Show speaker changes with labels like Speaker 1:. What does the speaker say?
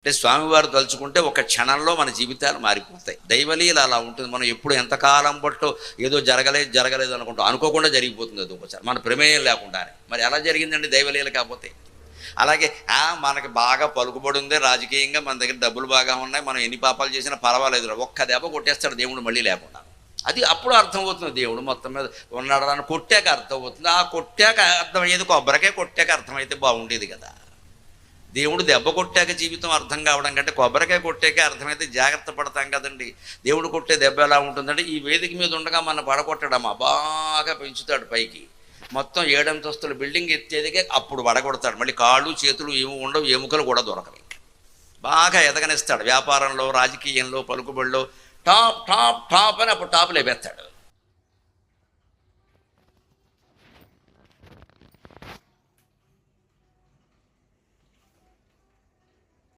Speaker 1: అంటే స్వామివారు తలుచుకుంటే ఒక క్షణంలో మన జీవితాలు మారిపోతాయి. దైవలీల అలా ఉంటుంది. మనం ఎప్పుడు ఎంతకాలం బట్టో ఏదో జరగలేదు అనుకుంటాం, అనుకోకుండా జరిగిపోతుంది అది ఒకసారి మన ప్రమేయం లేకుండానే. మరి ఎలా జరిగిందండి దైవలీల కాకపోతే? అలాగే మనకి బాగా పలుకుబడి ఉంది రాజకీయంగా, మన దగ్గర డబ్బులు బాగా ఉన్నాయి, మనం ఎన్ని పాపాలు చేసినా పర్వాలేదు, ఒక్క దెబ్బ కొట్టేస్తాడు దేవుడు మళ్ళీ లేకుండా. అది అప్పుడు అర్థమవుతుంది దేవుడు మొత్తం మీద ఉన్నాడు అని కొట్టాక అర్థమవుతుంది. ఆ కొట్టాక అర్థమయ్యేది కొబ్బరికాయ కొట్టాక అర్థమైతే బాగుండేది కదా. దేవుడు దెబ్బ కొట్టాక జీవితం అర్థం కావడం కంటే కొబ్బరికాయ కొట్టాక అర్థమైతే జాగ్రత్త పడతాం కదండి. దేవుడు కొట్టే దెబ్బ ఎలా ఉంటుందంటే ఈ వేదిక మీద ఉండగా మన పడగొట్టడమ్మా బాగా పెంచుతాడు పైకి, మొత్తం 7 అంతస్తుల బిల్డింగ్ ఎత్తేదికే అప్పుడు పడగొడతాడు. మళ్ళీ కాళ్ళు చేతులు ఏమి ఉండవు, ఎముకలు కూడా దొరకవు. బాగా ఎదగనిస్తాడు వ్యాపారంలో, రాజకీయంలో, పలుకుబడిలో టాప్ టాప్ టాప్ అని అప్పుడు టాప్ లేపేస్తాడు.